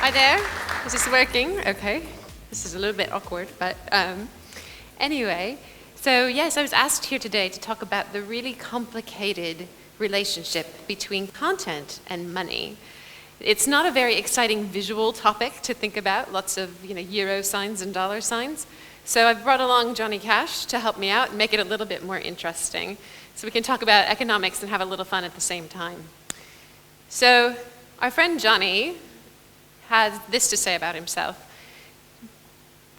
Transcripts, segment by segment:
Hi there. Is this working? Okay. This is a little bit awkward, but anyway. So yes, I was asked here today to talk about the really complicated relationship between content and money. It's not a very exciting visual topic to think about, lots of euro signs and dollar signs. So I've brought along Johnny Cash to help me out and make it a little bit more interesting, so we can talk about economics and have a little fun at the same time. So our friend Johnny has this to say about himself.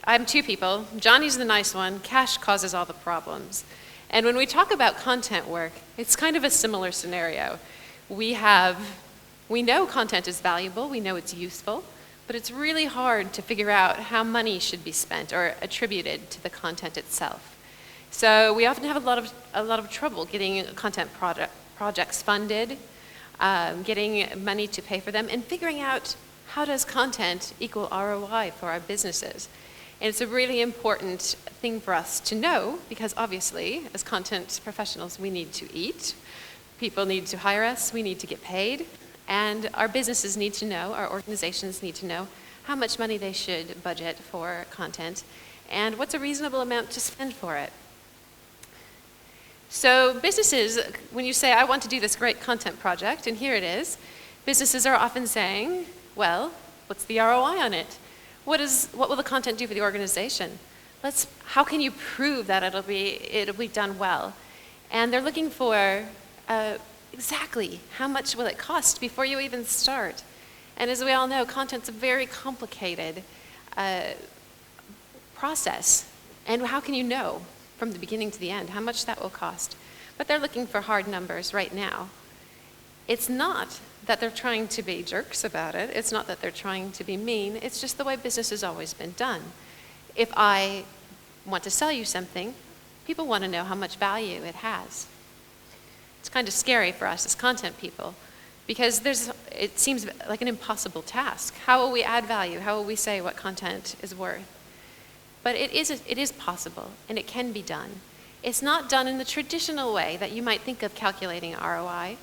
I'm two people. Johnny's the nice one. Cash causes all the problems. And when we talk about content work, it's kind of a similar scenario. We know content is valuable, we know it's useful, but it's really hard to figure out how money should be spent or attributed to the content itself. So we often have a lot of trouble getting content projects funded, getting money to pay for them, and figuring out how does content equal ROI for our businesses. And it's a really important thing for us to know, because obviously, as content professionals, we need to eat. People need to hire us, we need to get paid, and our businesses need to know, our organizations need to know how much money they should budget for content and what's a reasonable amount to spend for it. So businesses, when you say, I want to do this great content project, and here it is, businesses are often saying, well, what's the ROI on it? What will the content do for the organization? How can you prove that it'll be done well? And they're looking for exactly how much will it cost before you even start. And as we all know, content's a very complicated process. And how can you know from the beginning to the end how much that will cost? But they're looking for hard numbers right now. It's not that they're trying to be jerks about it. It's not that they're trying to be mean. It's just the way business has always been done. If I want to sell you something, people want to know how much value it has. It's kind of scary for us as content people, because it seems like an impossible task. How will we add value? How will we say what content is worth? But it is possible, and it can be done. It's not done in the traditional way that you might think of calculating ROI,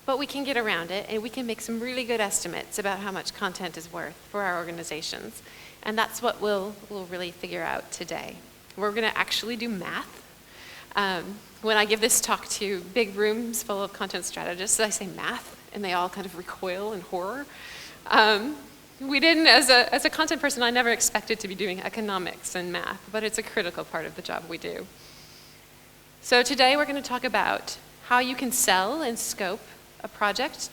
but we can get around it, and we can make some really good estimates about how much content is worth for our organizations. And that's what we'll really figure out today. We're going to actually do math. When I give this talk to big rooms full of content strategists, I say math, and they all kind of recoil in horror. We didn't, as a content person, I never expected to be doing economics and math, but it's a critical part of the job we do. So today we're going to talk about how you can sell and scope a project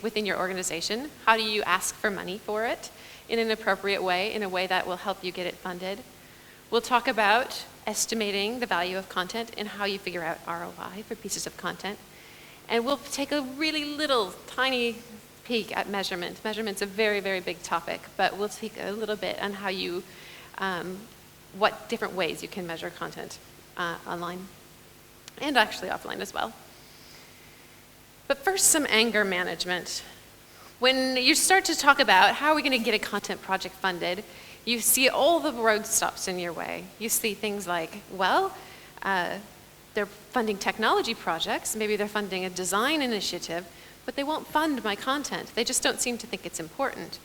within your organization. How do you ask for money for it in an appropriate way, in a way that will help you get it funded? We'll talk about estimating the value of content and how you figure out ROI for pieces of content. And we'll take a really little, tiny peek at measurement. Measurement's a very, very big topic, but we'll take a little bit on how what different ways you can measure content online and actually offline as well. But first, some anger management. When you start to talk about how are we going to get a content project funded, you see all the road stops in your way. You see things like, well, they're funding technology projects, maybe they're funding a design initiative, but they won't fund my content. They just don't seem to think it's important.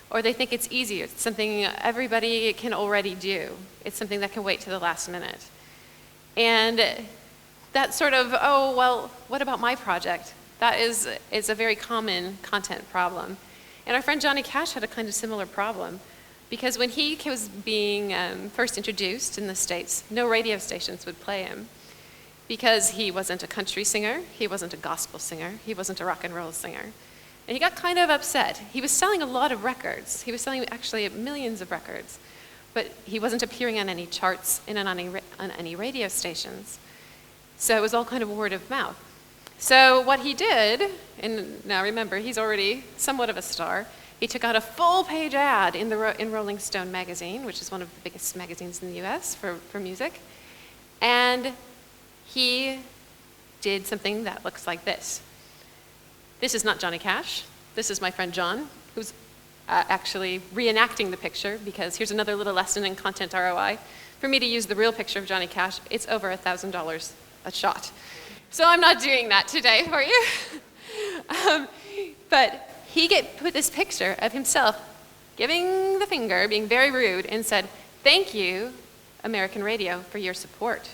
Or they think it's easy, it's something everybody can already do. It's something that can wait to the last minute. And that sort of, oh, well, what about my project? That is a very common content problem. And our friend Johnny Cash had a kind of similar problem, because when he was being first introduced in the States, no radio stations would play him, because he wasn't a country singer, he wasn't a gospel singer, he wasn't a rock and roll singer. And he got kind of upset. He was selling a lot of records. He was selling actually millions of records, but he wasn't appearing on any charts and on any radio stations. So it was all kind of word of mouth. So what he did, and now remember, he's already somewhat of a star, he took out a full-page ad in Rolling Stone magazine, which is one of the biggest magazines in the US for music, and he did something that looks like this. This is not Johnny Cash. This is my friend John, who's actually reenacting the picture, because here's another little lesson in content ROI. For me to use the real picture of Johnny Cash, it's over $1,000 a shot. So I'm not doing that today for you. But he put this picture of himself giving the finger, being very rude, and said, "Thank you, American radio, for your support."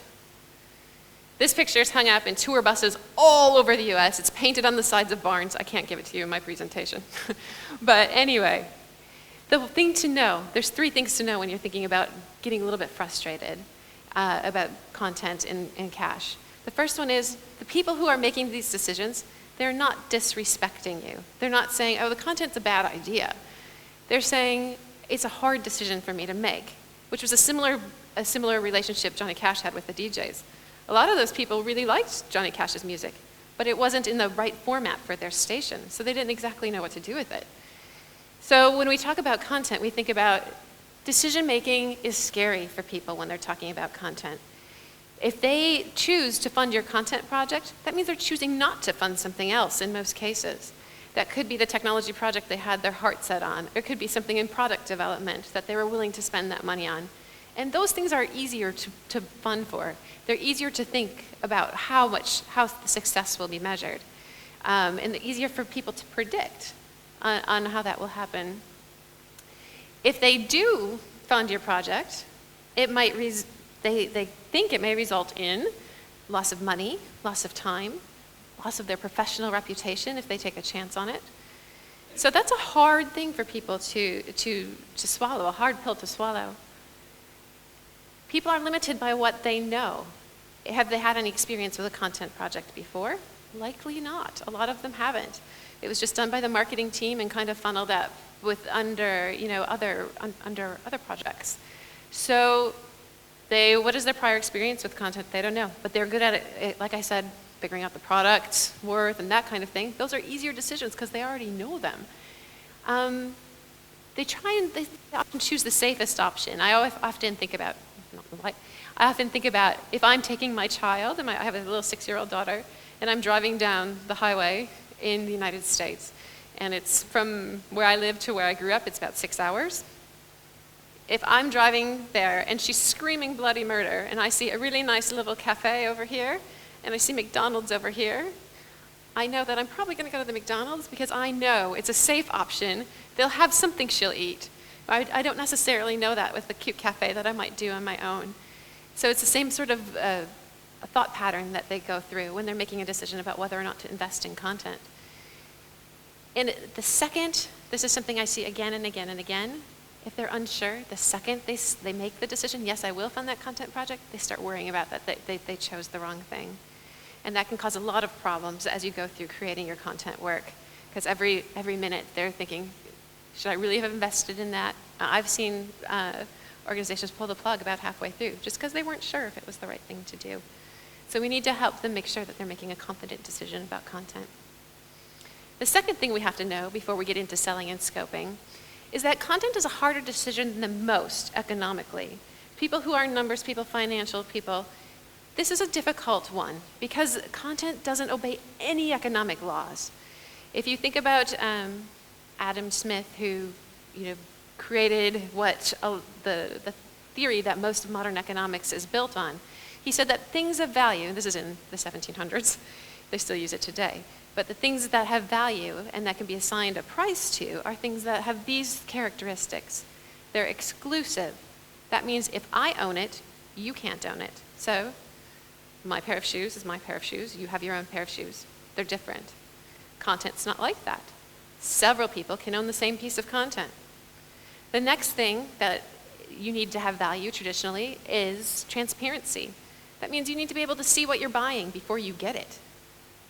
This picture is hung up in tour buses all over the US. It's painted on the sides of barns. I can't give it to you in my presentation. But anyway, the thing to know, there's 3 things to know when you're thinking about getting a little bit frustrated about content in cash. The first one is the people who are making these decisions, they're not disrespecting you. They're not saying, oh, the content's a bad idea. They're saying, it's a hard decision for me to make, which was a similar relationship Johnny Cash had with the DJs. A lot of those people really liked Johnny Cash's music, but it wasn't in the right format for their station, so they didn't exactly know what to do with it. So when we talk about content, we think about decision making is scary for people when they're talking about content. If they choose to fund your content project, that means they're choosing not to fund something else in most cases. That could be the technology project they had their heart set on. It could be something in product development that they were willing to spend that money on. And those things are easier to fund for. They're easier to think about how the success will be measured. And easier for people to predict on how that will happen. If they do fund your project, it might they think it may result in loss of money, loss of time, loss of their professional reputation if they take a chance on it. So that's a hard thing for people to swallow, a hard pill to swallow. People are limited by what they know. Have they had any experience with a content project before? Likely not. A lot of them haven't. It was just done by the marketing team and kind of funneled up under other projects. So what is their prior experience with content? They don't know, but they're good at it. Like I said, figuring out the product worth and that kind of thing. Those are easier decisions because they already know them. They often choose the safest option. I often think about if I'm taking my child, and I have a little 6-year-old daughter, and I'm driving down the highway in the United States, and it's from where I live to where I grew up, it's about 6 hours. If I'm driving there and she's screaming bloody murder, and I see a really nice little cafe over here, and I see McDonald's over here, I know that I'm probably going to go to the McDonald's because I know it's a safe option. They'll have something she'll eat. I don't necessarily know that with the cute cafe that I might do on my own. So it's the same sort of a thought pattern that they go through when they're making a decision about whether or not to invest in content. And the second, this is something I see again and again and again, if they're unsure, the second they make the decision, yes, I will fund that content project, they start worrying about that they chose the wrong thing. And that can cause a lot of problems as you go through creating your content work. Because every minute they're thinking, should I really have invested in that? I've seen organizations pull the plug about halfway through just because they weren't sure if it was the right thing to do. So we need to help them make sure that they're making a confident decision about content. The second thing we have to know before we get into selling and scoping is that content is a harder decision than most economically. People who are numbers people, financial people, this is a difficult one because content doesn't obey any economic laws. If you think about Adam Smith, who created the theory that most of modern economics is built on, he said that things of value, and this is in the 1700s, they still use it today, but the things that have value and that can be assigned a price to are things that have these characteristics. They're exclusive. That means if I own it, you can't own it. So my pair of shoes is my pair of shoes. You have your own pair of shoes. They're different. Content's not like that. Several people can own the same piece of content. The next thing that you need to have value traditionally is transparency. That means you need to be able to see what you're buying before you get it.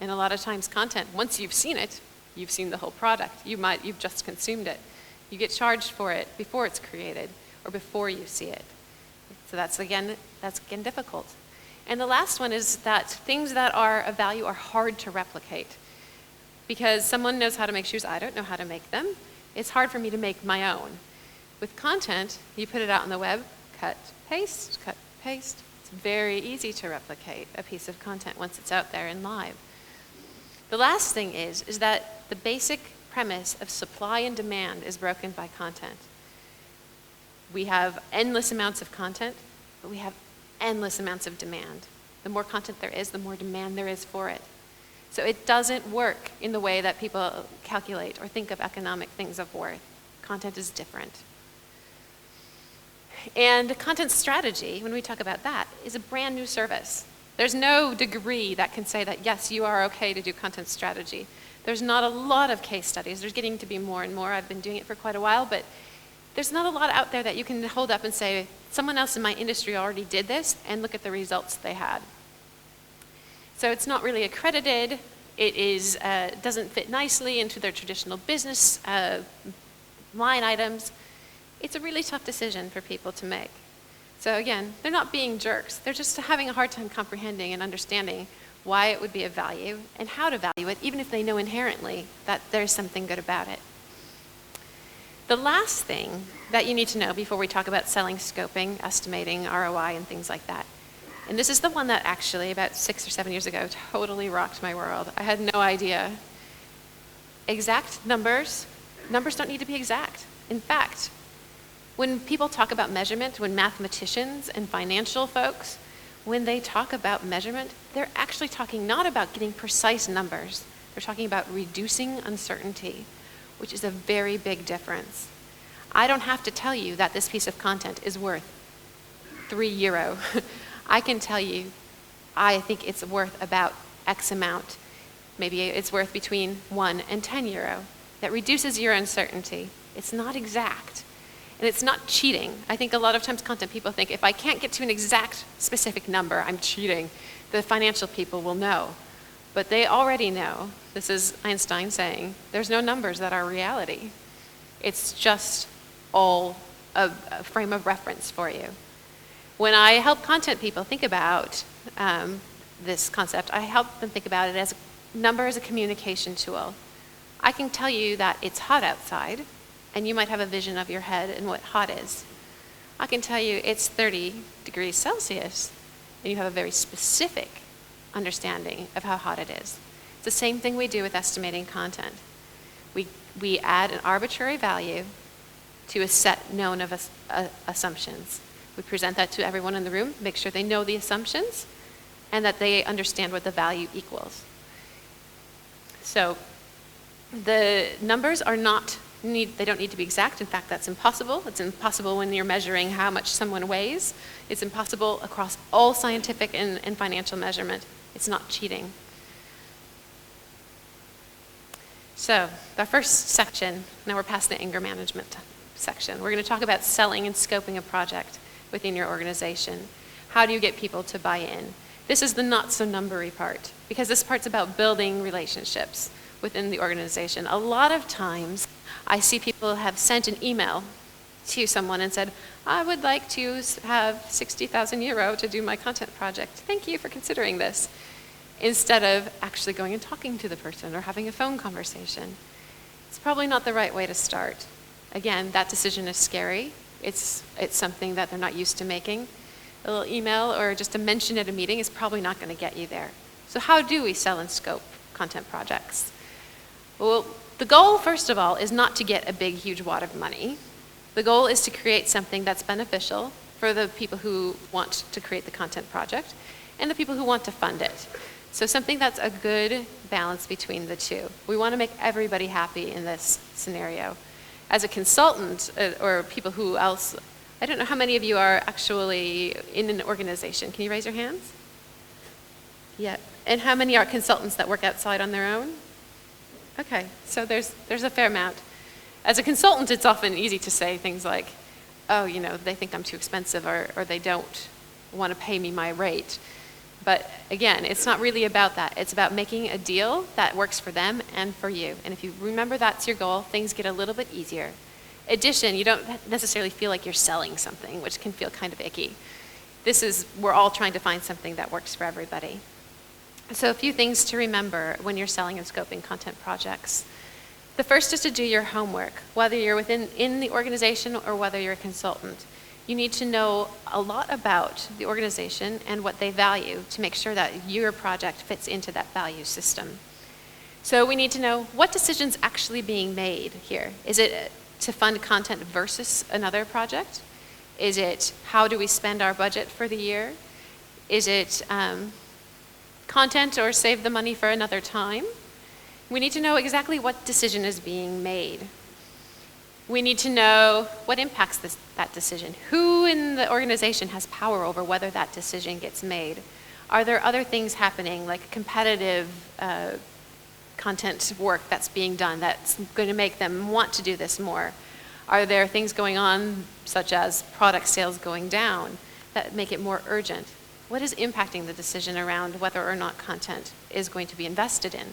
And a lot of times content, once you've seen it, you've seen the whole product. You've just consumed it. You get charged for it before it's created or before you see it. So that's again difficult. And the last one is that things that are of value are hard to replicate. Because someone knows how to make shoes, I don't know how to make them. It's hard for me to make my own. With content, you put it out on the web, cut, paste. It's very easy to replicate a piece of content once it's out there and live. The last thing is that the basic premise of supply and demand is broken by content. We have endless amounts of content, but we have endless amounts of demand. The more content there is, the more demand there is for it. So it doesn't work in the way that people calculate or think of economic things of worth. Content is different. And content strategy, when we talk about that, is a brand new service. There's no degree that can say that, yes, you are okay to do content strategy. There's not a lot of case studies. There's getting to be more and more. I've been doing it for quite a while, but there's not a lot out there that you can hold up and say, someone else in my industry already did this, and look at the results they had. So it's not really accredited. It is, doesn't fit nicely into their traditional business line items. It's a really tough decision for people to make. So again, they're not being jerks. They're just having a hard time comprehending and understanding why it would be of value and how to value it, even if they know inherently that there's something good about it. The last thing that you need to know before we talk about selling, scoping, estimating, ROI, and things like that, and this is the one that actually about 6 or 7 years ago totally rocked my world. I had no idea. Exact numbers don't need to be exact. In fact, when people talk about measurement, when mathematicians and financial folks, when they talk about measurement, they're actually talking not about getting precise numbers. They're talking about reducing uncertainty, which is a very big difference. I don't have to tell you that this piece of content is worth €3. I can tell you, I think it's worth about X amount. Maybe it's worth between €1 and €10. That reduces your uncertainty. It's not exact. And it's not cheating. I think a lot of times content people think, if I can't get to an exact specific number, I'm cheating. The financial people will know. But they already know, this is Einstein saying, there's no numbers that are reality. It's just all a frame of reference for you. When I help content people think about this concept, I help them think about it as a number as a communication tool. I can tell you that it's hot outside, and you might have a vision of your head and what hot is. I can tell you it's 30 degrees Celsius, and you have a very specific understanding of how hot it is. It's the same thing we do with estimating content. We add an arbitrary value to a set known of assumptions. We present that to everyone in the room, make sure they know the assumptions, and that they understand what the value equals. So the numbers are they don't need to be exact. In fact, that's impossible. It's impossible when you're measuring how much someone weighs. It's impossible across all scientific and financial measurement. It's not cheating. So our first section, now we're past the anger management section. We're going to talk about selling and scoping a project within your organization. How do you get people to buy in? This is the not so numbery part, because this part's about building relationships within the organization. A lot of times I see people have sent an email to someone and said, I would like to have €60,000 to do my content project. Thank you for considering this. Instead of actually going and talking to the person or having a phone conversation. It's probably not the right way to start. Again, that decision is scary. It's something that they're not used to making. A little email or just a mention at a meeting is probably not going to get you there. So how do we sell and scope content projects? Well, the goal, first of all, is not to get a big, huge wad of money. The goal is to create something that's beneficial for the people who want to create the content project and the people who want to fund it. So something that's a good balance between the two. We want to make everybody happy in this scenario. As a consultant, or people who else, I don't know how many of you are actually in an organization. Can you raise your hands? Yeah. And how many are consultants that work outside on their own? Okay, so there's a fair amount. As a consultant, it's often easy to say things like, oh, they think I'm too expensive, or they don't want to pay me my rate. But again, it's not really about that. It's about making a deal that works for them and for you. And if you remember that's your goal, things get a little bit easier. Addition, you don't necessarily feel like you're selling something, which can feel kind of icky. We're all trying to find something that works for everybody. So a few things to remember when you're selling and scoping content projects. The first is to do your homework, whether you're in the organization or whether you're a consultant. You need to know a lot about the organization and what they value to make sure that your project fits into that value system. So we need to know what decision's actually being made here. Is it to fund content versus another project? Is it how do we spend our budget for the year? Is it content or save the money for another time. We need to know exactly what decision is being made. We need to know what impacts that decision. Who in the organization has power over whether that decision gets made? Are there other things happening, like competitive content work that's being done that's going to make them want to do this more? Are there things going on, such as product sales going down, that make it more urgent? What is impacting the decision around whether or not content is going to be invested in?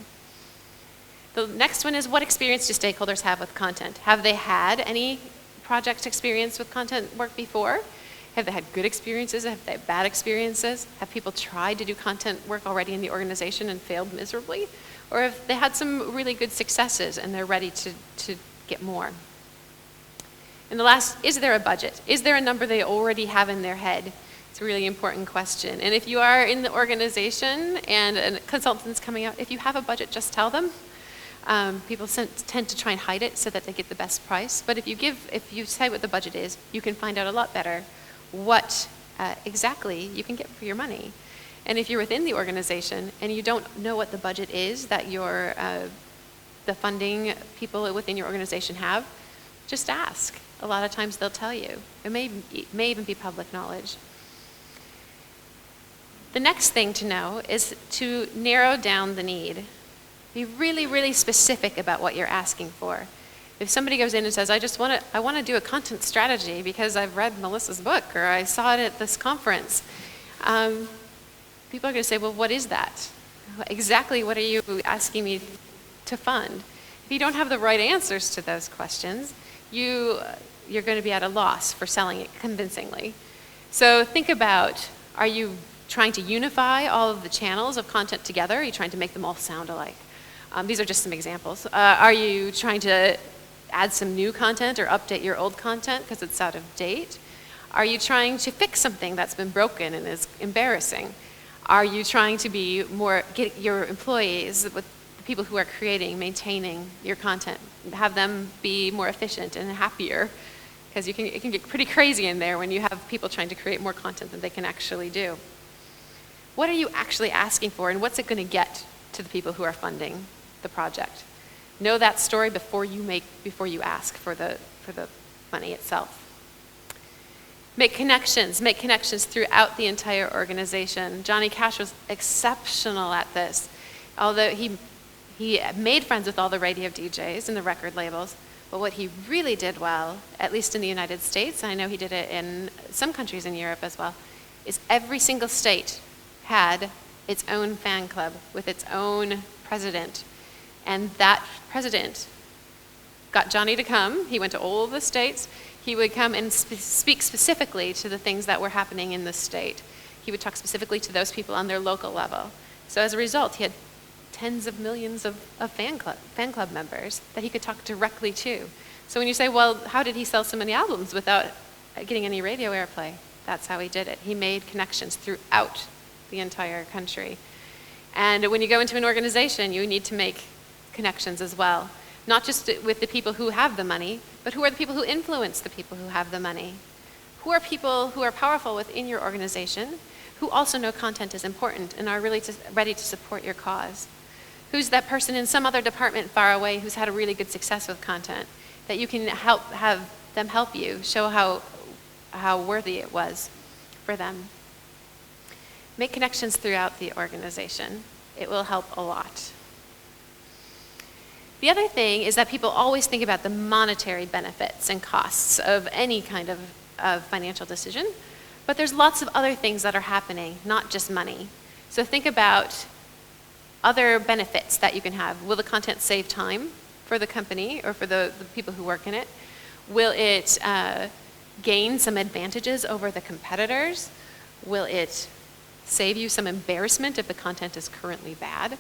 The next one is, what experience do stakeholders have with content? Have they had any project experience with content work before? Have they had good experiences? Have they had bad experiences? Have people tried to do content work already in the organization and failed miserably? Or have they had some really good successes and they're ready to get more? And the last, is there a budget? Is there a number they already have in their head? It's a really important question. And if you are in the organization and a consultant's coming out, if you have a budget, just tell them. People tend to try and hide it so that they get the best price. But if you say what the budget is, you can find out a lot better what exactly you can get for your money. And if you're within the organization and you don't know what the budget is that the funding people within your organization have, just ask. A lot of times they'll tell you. It may even be public knowledge. The next thing to know is to narrow down the need. Be really, really specific about what you're asking for. If somebody goes in and says, I want to do a content strategy because I've read Melissa's book or I saw it at this conference, people are going to say, well, what is that? Exactly what are you asking me to fund? If you don't have the right answers to those questions, you're going to be at a loss for selling it convincingly. So think about, are you trying to unify all of the channels of content together? Are you trying to make them all sound alike? These are just some examples. Are you trying to add some new content or update your old content because it's out of date? Are you trying to fix something that's been broken and is embarrassing? Are you trying to get your employees, with the people who are creating, maintaining your content, have them be more efficient and happier? Because it can get pretty crazy in there when you have people trying to create more content than they can actually do. What are you actually asking for, and what's it going to get to the people who are funding the project? Know that story before you ask for the money itself. Make connections throughout the entire organization. Johnny Cash was exceptional at this. Although he made friends with all the radio DJs and the record labels, but what he really did well, at least in the United States, and I know he did it in some countries in Europe as well, is every single state had its own fan club with its own president. And that president got Johnny to come. He went to all of the states. He would come and speak specifically to the things that were happening in the state. He would talk specifically to those people on their local level. So as a result, he had tens of millions of fan club members that he could talk directly to. So when you say, well, how did he sell so many albums without getting any radio airplay? That's how he did it. He made connections throughout the entire country. And when you go into an organization, you need to make connections as well. Not just with the people who have the money, but who are the people who influence the people who have the money? Who are people who are powerful within your organization, who also know content is important and are really ready to support your cause? Who's that person in some other department far away who's had a really good success with content that you can have them help you, show how worthy it was for them? Make connections throughout the organization. It will help a lot. The other thing is that people always think about the monetary benefits and costs of any kind of financial decision, but there's lots of other things that are happening, not just money. So think about other benefits that you can have. Will the content save time for the company or for the people who work in it? Will it gain some advantages over the competitors? Will it save you some embarrassment if the content is currently bad?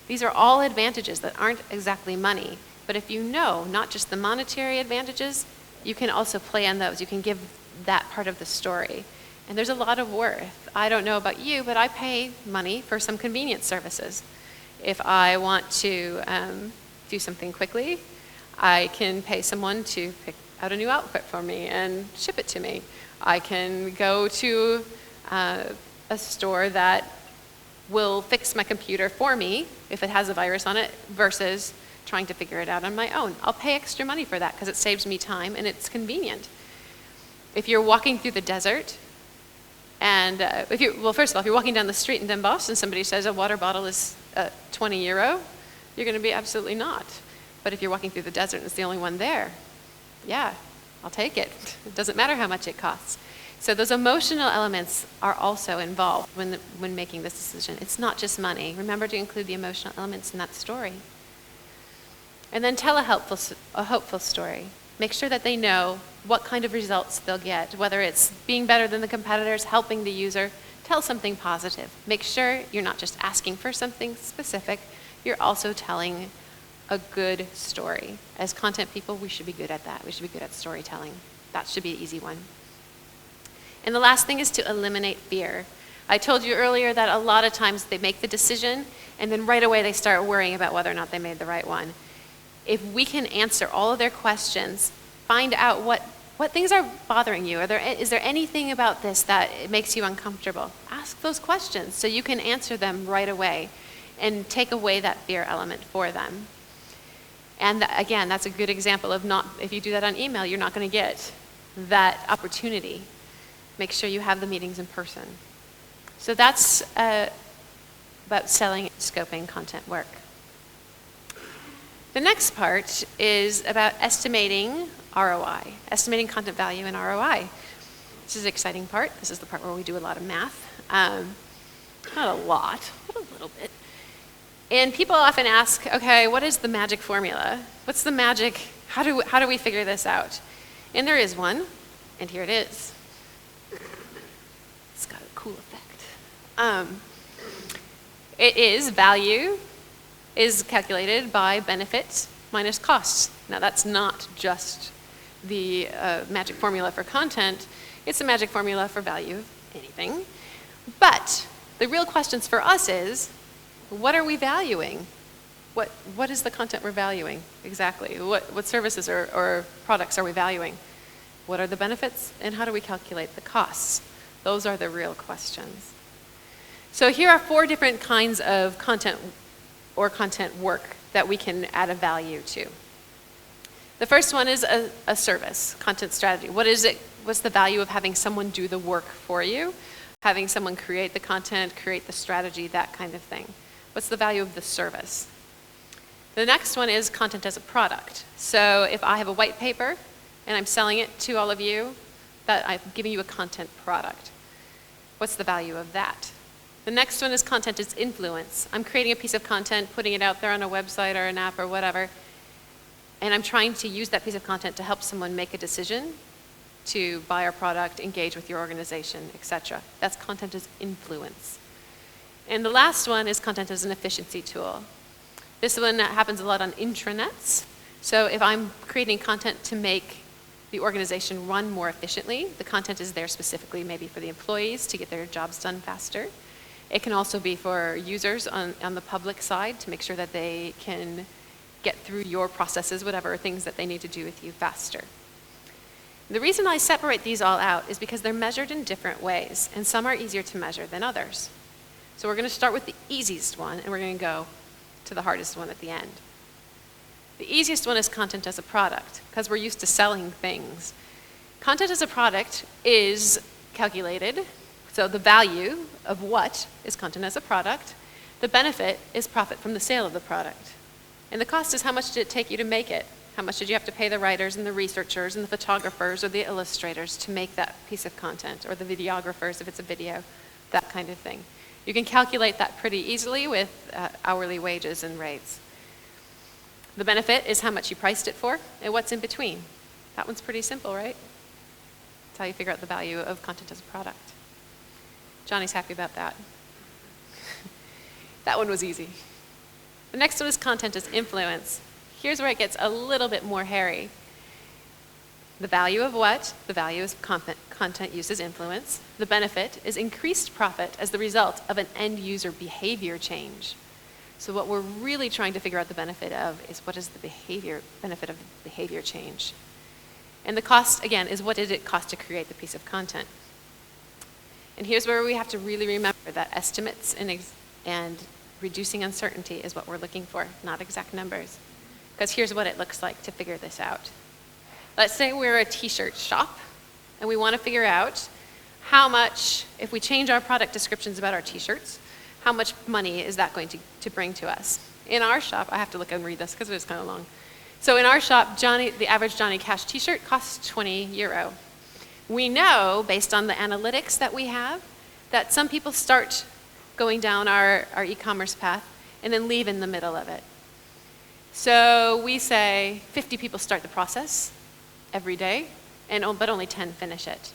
These are all advantages that aren't exactly money, but if you know not just the monetary advantages, you can also play on those. You can give that part of the story. And there's a lot of worth. I don't know about you, but I pay money for some convenience services. If I want to do something quickly, I can pay someone to pick out a new outfit for me and ship it to me. I can go to a store that will fix my computer for me if it has a virus on it versus trying to figure it out on my own. I'll pay extra money for that because it saves me time and it's convenient. If you're walking through the desert, and first of all, if you're walking down the street in Den Bosch and somebody says a water bottle is €20, you're going to be absolutely not. But if you're walking through the desert and it's the only one there, yeah, I'll take it. It doesn't matter how much it costs. So those emotional elements are also involved when making this decision. It's not just money. Remember to include the emotional elements in that story. And then tell a hopeful story. Make sure that they know what kind of results they'll get, whether it's being better than the competitors, helping the user. Tell something positive. Make sure you're not just asking for something specific, you're also telling a good story. As content people, we should be good at that. We should be good at storytelling. That should be an easy one. And the last thing is to eliminate fear. I told you earlier that a lot of times they make the decision and then right away they start worrying about whether or not they made the right one. If we can answer all of their questions, find out what things are bothering you. Is there anything about this that it makes you uncomfortable? Ask those questions so you can answer them right away and take away that fear element for them. And again, that's a good example of if you do that on email, you're not going to get that opportunity. Make sure you have the meetings in person. So that's about selling, scoping content work. The next part is about estimating ROI, estimating content value and ROI. This is the exciting part. This is the part where we do a lot of math. Not a lot, but a little bit. And people often ask, okay, what is the magic formula? What's the magic? How do we figure this out? And there is one, and here it is. It's got a cool effect. It is value is calculated by benefits minus costs. Now that's not just the magic formula for content, it's a magic formula for value of anything. But the real questions for us is, what are we valuing? What is the content we're valuing exactly? What services or products are we valuing? What are the benefits and how do we calculate the costs? Those are the real questions. So here are 4 different kinds of content or content work that we can add a value to. The first one is a service, content strategy. What is it? What's the value of having someone do the work for you? Having someone create the content, create the strategy, that kind of thing. What's the value of the service? The next one is content as a product. So if I have a white paper and I'm selling it to all of you, that I'm giving you a content product. What's the value of that? The next one is content as influence. I'm creating a piece of content, putting it out there on a website or an app or whatever, and I'm trying to use that piece of content to help someone make a decision to buy our product, engage with your organization, etc. That's content as influence. And the last one is content as an efficiency tool. This one happens a lot on intranets. So if I'm creating content to make the organization run more efficiently, the content is there specifically maybe for the employees to get their jobs done faster. It can also be for users on the public side to make sure that they can get through your processes, whatever things that they need to do with you faster. The reason I separate these all out is because they're measured in different ways, and some are easier to measure than others. So we're going to start with the easiest one, and we're going to go to the hardest one at the end. The easiest one is content as a product, because we're used to selling things. Content as a product is calculated, so the value of what is content as a product. The benefit is profit from the sale of the product. And the cost is how much did it take you to make it? How much did you have to pay the writers and the researchers and the photographers or the illustrators to make that piece of content, or the videographers if it's a video, that kind of thing. You can calculate that pretty easily with hourly wages and rates. The benefit is how much you priced it for and what's in between. That one's pretty simple, right? That's how you figure out the value of content as a product. Johnny's happy about that. That one was easy. The next one is content as influence. Here's where it gets a little bit more hairy. The value of what? The value is content used as influence. The benefit is increased profit as the result of an end user behavior change. So what we're really trying to figure out the benefit of is what is the benefit of the behavior change. And the cost, again, is what did it cost to create the piece of content. And here's where we have to really remember that estimates And reducing uncertainty is what we're looking for, not exact numbers. Because here's what it looks like to figure this out. Let's say we're a t-shirt shop, and we want to figure out how much, if we change our product descriptions about our t-shirts, how much money is that going to bring to us? In our shop, I have to look and read this because it was kind of long. So in our shop, the average Johnny Cash t-shirt costs €20. We know, based on the analytics that we have, that some people start going down our e-commerce path and then leave in the middle of it. So we say 50 people start the process every day, but only 10 finish it.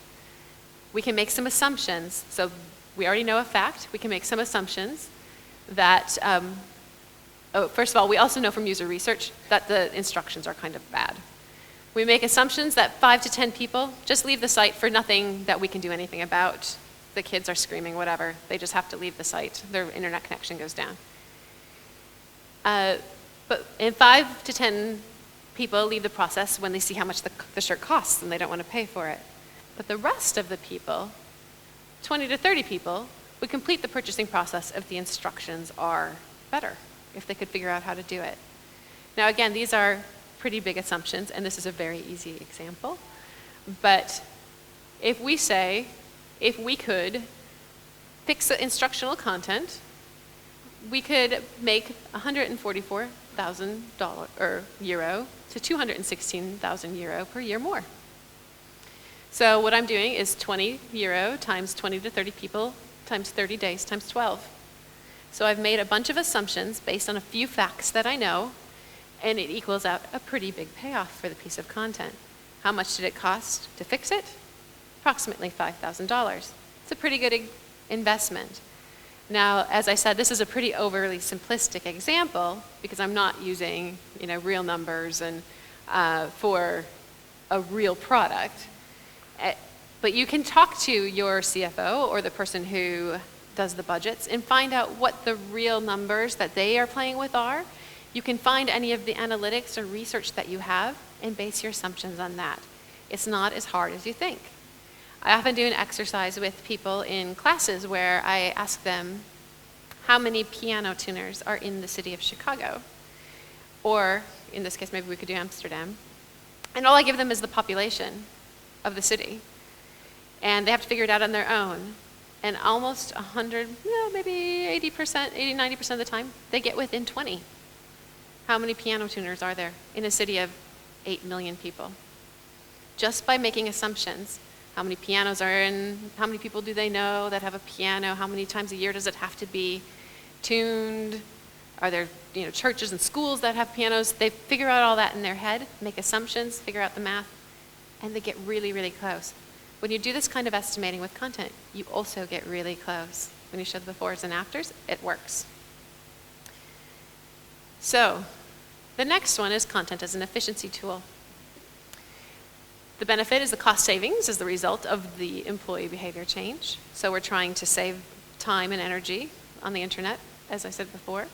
We can make some assumptions. So we already know a fact. We can make some assumptions that, first of all, we also know from user research that the instructions are kind of bad. We make assumptions that 5 to 10 people just leave the site for nothing that we can do anything about. The kids are screaming, whatever. They just have to leave the site. Their internet connection goes down. But 5 to 10 people leave the process when they see how much the shirt costs and they don't want to pay for it. But the rest of the people, 20 to 30 people, would complete the purchasing process if the instructions are better, if they could figure out how to do it. Now again, these are pretty big assumptions, and this is a very easy example. But if we say, if we could fix the instructional content, we could make €144,000 to €216,000 per year more. So what I'm doing is €20 times 20 to 30 people times 30 days times 12. So I've made a bunch of assumptions based on a few facts that I know, and it equals out a pretty big payoff for the piece of content. How much did it cost to fix it? Approximately $5,000. It's a pretty good investment. Now, as I said, this is a pretty overly simplistic example because I'm not using, real numbers and for a real product. But you can talk to your CFO or the person who does the budgets and find out what the real numbers that they are playing with are. You can find any of the analytics or research that you have and base your assumptions on that. It's not as hard as you think. I often do an exercise with people in classes where I ask them how many piano tuners are in the city of Chicago. Or, in this case, maybe we could do Amsterdam. And all I give them is the population of the city. And they have to figure it out on their own. And almost 100, maybe 80%, 90% of the time, they get within 20. How many piano tuners are there in a city of 8 million people? Just by making assumptions. How many pianos are in, how many people do they know that have a piano? How many times a year does it have to be tuned? Are there churches and schools that have pianos? They figure out all that in their head, make assumptions, figure out the math, and they get really, really close. When you do this kind of estimating with content, you also get really close. When you show the befores and afters, it works. So, the next one is content as an efficiency tool. The benefit is the cost savings as the result of the employee behavior change. So we're trying to save time and energy on the internet, as I said before.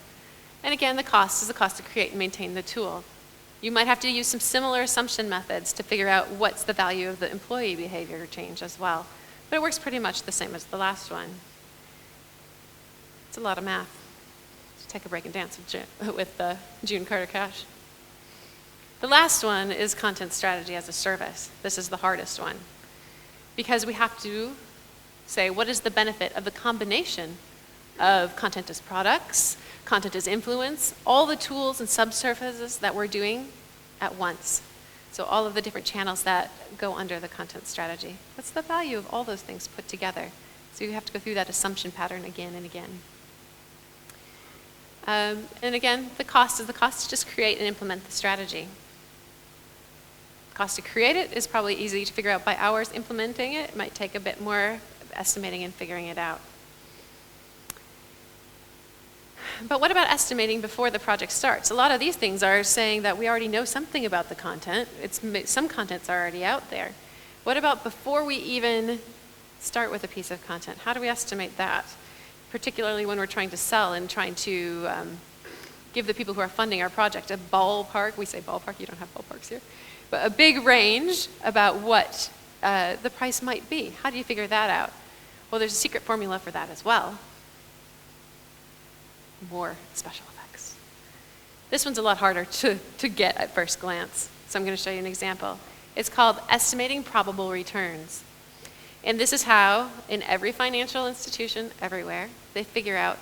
And again, the cost is the cost to create and maintain the tool. You might have to use some similar assumption methods to figure out what's the value of the employee behavior change as well. But it works pretty much the same as the last one. It's a lot of math. Let's take a break and dance with June Carter Cash. The last one is content strategy as a service. This is the hardest one because we have to say what is the benefit of the combination of content as products, content as influence, all the tools and subsurfaces that we're doing at once. So all of the different channels that go under the content strategy. What's the value of all those things put together? So you have to go through that assumption pattern again and again. And again, the cost is the cost to just create and implement the strategy. Cost to create it is probably easy to figure out by hours. Implementing it might take a bit more estimating and figuring it out. But what about estimating before the project starts? A lot of these things are saying that we already know something about the content. Some content's already out there. What about before we even start with a piece of content? How do we estimate that? Particularly when we're trying to sell and trying to give the people who are funding our project a ballpark. We say ballpark, you don't have ballparks here. But a big range about what the price might be. How do you figure that out? Well, there's a secret formula for that as well. more special effects. This one's a lot harder to get at first glance, so I'm going to show you an example. It's called estimating probable returns. And this is how, in every financial institution everywhere, they figure out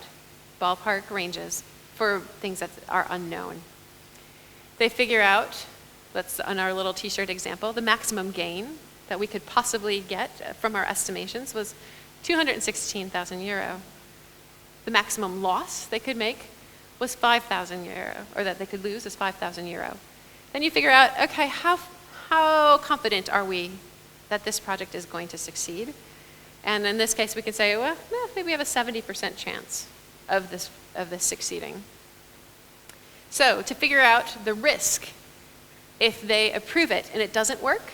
ballpark ranges for things that are unknown. They figure out, let's on our little t-shirt example, the maximum gain that we could possibly get from our estimations was 216,000 euro. The maximum loss they could make was 5,000 euro, or that they could lose is 5,000 euro. Then you figure out, okay, how confident are we that this project is going to succeed? And in this case, we can say, well, maybe we have a 70% chance of this succeeding. So to figure out the risk, if they approve it and it doesn't work,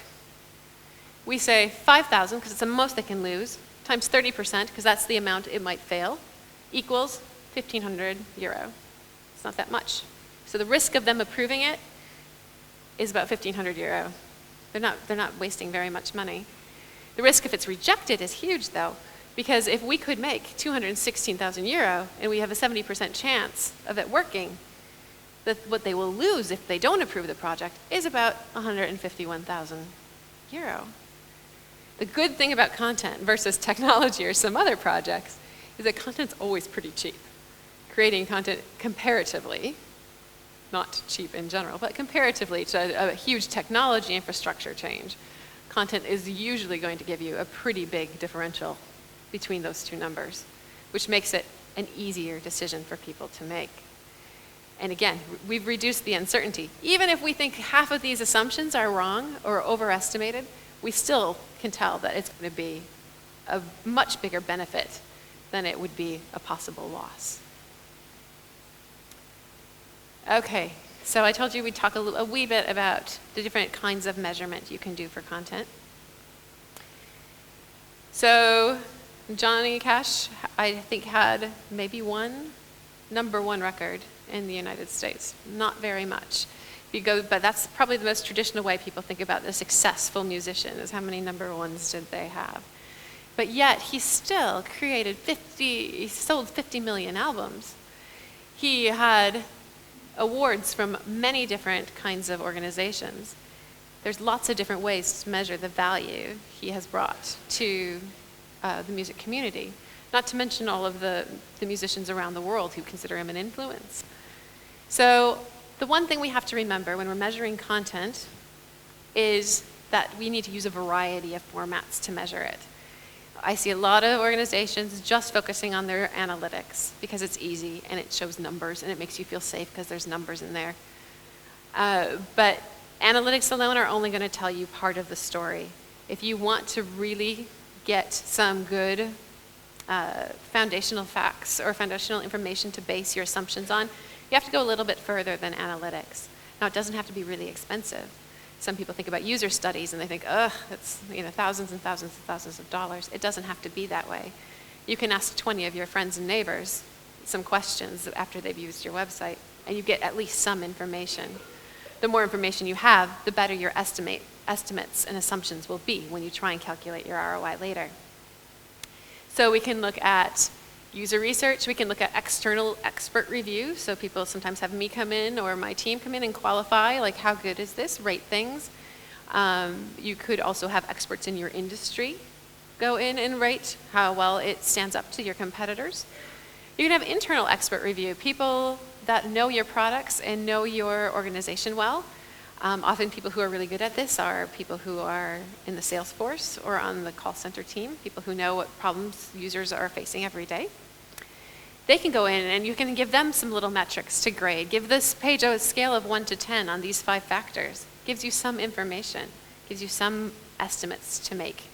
we say 5,000, because it's the most they can lose, times 30%, because that's the amount it might fail, equals 1,500 euro. It's not that much. So the risk of them approving it is about 1,500 euro. They're not wasting very much money. The risk if it's rejected is huge, though, because if we could make 216,000 euro and we have a 70% chance of it working, that what they will lose if they don't approve the project is about 151,000 euro. The good thing about content versus technology or some other projects is that content's always pretty cheap. Creating content comparatively, not cheap in general, but comparatively to a huge technology infrastructure change, content is usually going to give you a pretty big differential between those two numbers, which makes it an easier decision for people to make. And again, we've reduced the uncertainty. Even if we think half of these assumptions are wrong or overestimated, we still can tell that it's going to be a much bigger benefit than it would be a possible loss. Okay, so I told you we'd talk a wee bit about the different kinds of measurement you can do for content. So Johnny Cash, I think, had maybe one #1 record in the United States. Not very much. But that's probably the most traditional way people think about the successful musician, is how many #1s did they have. But yet he still he sold 50 million albums. He had awards from many different kinds of organizations. There's lots of different ways to measure the value he has brought to the music community, not to mention all of the musicians around the world who consider him an influence. So the one thing we have to remember when we're measuring content is that we need to use a variety of formats to measure it. I see a lot of organizations just focusing on their analytics because it's easy and it shows numbers and it makes you feel safe because there's numbers in there. But analytics alone are only going to tell you part of the story. If you want to really get some good foundational facts or foundational information to base your assumptions on, you have to go a little bit further than analytics. Now, it doesn't have to be really expensive. Some people think about user studies and they think, it's thousands and thousands and thousands of dollars. It doesn't have to be that way. You can ask 20 of your friends and neighbors some questions after they've used your website, and you get at least some information. The more information you have, the better your estimates and assumptions will be when you try and calculate your ROI later. So we can look at user research, we can look at external expert review. So people sometimes have me come in or my team come in and qualify, like how good is this, rate things. You could also have experts in your industry go in and rate how well it stands up to your competitors. You can have internal expert review, people that know your products and know your organization well. Often people who are really good at this are people who are in the sales force or on the call center team, people who know what problems users are facing every day. They can go in and you can give them some little metrics to grade. Give this page a scale of 1 to 10 on these 5 factors. Gives you some information, gives you some estimates to make.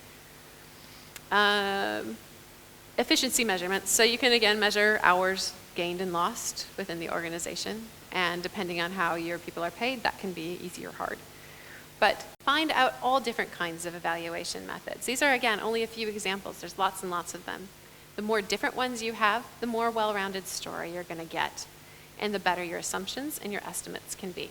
Efficiency measurements. So you can again measure hours gained and lost within the organization. And depending on how your people are paid, that can be easy or hard. But find out all different kinds of evaluation methods. These are, again, only a few examples. There's lots and lots of them. The more different ones you have, the more well-rounded story you're going to get, and the better your assumptions and your estimates can be.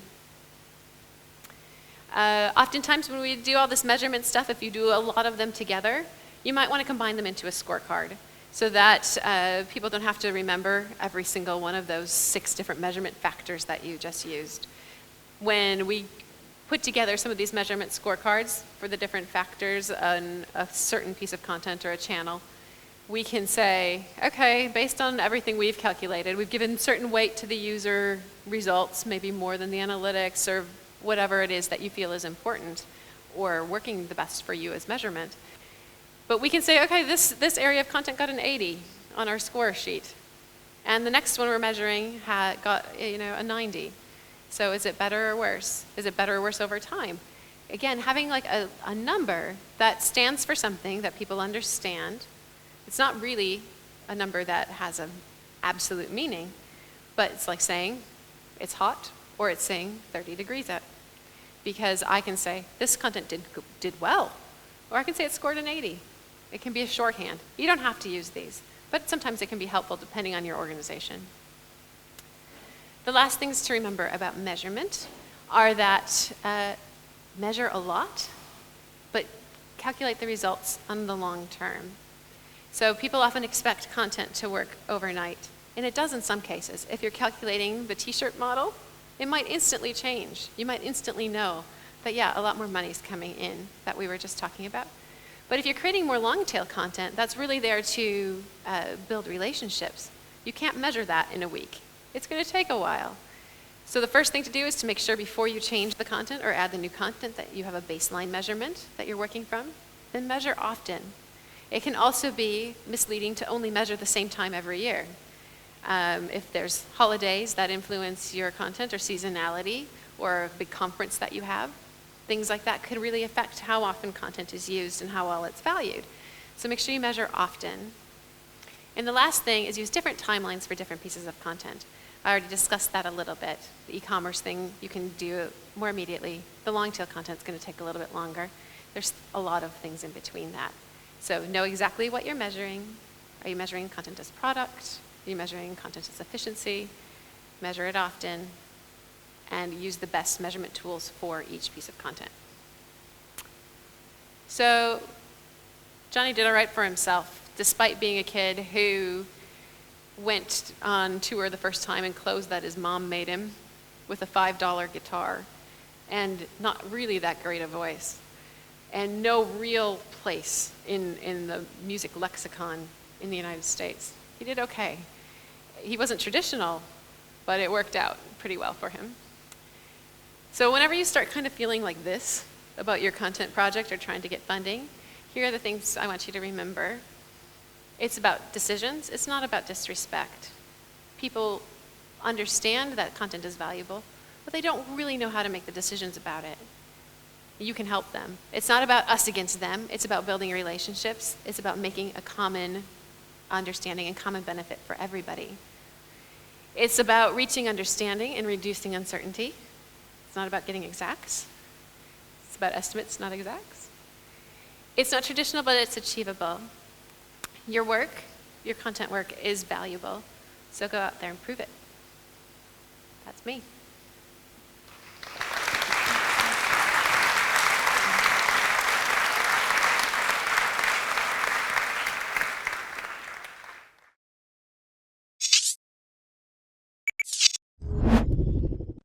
Oftentimes when we do all this measurement stuff, if you do a lot of them together, you might want to combine them into a scorecard. so that people don't have to remember every single one of those 6 different measurement factors that you just used. When we put together some of these measurement scorecards for the different factors on a certain piece of content or a channel, we can say, okay, based on everything we've calculated, we've given certain weight to the user results, maybe more than the analytics or whatever it is that you feel is important or working the best for you as measurement. But we can say, okay, this area of content got an 80 on our score sheet. And the next one we're measuring got a 90. So is it better or worse? Is it better or worse over time? Again, having like a number that stands for something that people understand. It's not really a number that has an absolute meaning, but it's like saying it's hot or it's saying 30 degrees out. Because I can say this content did well, or I can say it scored an 80. It can be a shorthand. You don't have to use these, but sometimes it can be helpful depending on your organization. The last things to remember about measurement are that measure a lot, but calculate the results on the long term. So people often expect content to work overnight, and it does in some cases. If you're calculating the t-shirt model, it might instantly change. You might instantly know that, yeah, a lot more money is coming in that we were just talking about. But if you're creating more long-tail content, that's really there to build relationships. You can't measure that in a week. It's going to take a while. So the first thing to do is to make sure before you change the content or add the new content that you have a baseline measurement that you're working from. Then measure often. It can also be misleading to only measure the same time every year. If there's holidays that influence your content or seasonality or a big conference that you have, things like that could really affect how often content is used and how well it's valued. So make sure you measure often. And the last thing is use different timelines for different pieces of content. I already discussed that a little bit. The e-commerce thing, you can do more immediately. The long-tail content is going to take a little bit longer. There's a lot of things in between that. So know exactly what you're measuring. Are you measuring content as product? Are you measuring content as efficiency? Measure it often, and use the best measurement tools for each piece of content. So Johnny did all right for himself, despite being a kid who went on tour the first time in clothes that his mom made him with a $5 guitar and not really that great a voice and no real place in the music lexicon in the United States. He did okay. He wasn't traditional, but it worked out pretty well for him. So whenever you start kind of feeling like this about your content project or trying to get funding, here are the things I want you to remember. It's about decisions. It's not about disrespect. People understand that content is valuable, but they don't really know how to make the decisions about it. You can help them. It's not about us against them. It's about building relationships. It's about making a common understanding and common benefit for everybody. It's about reaching understanding and reducing uncertainty. It's not about getting exacts. It's about estimates, not exacts. It's not traditional, but it's achievable. Your work, your content work is valuable, so go out there and prove it. That's me.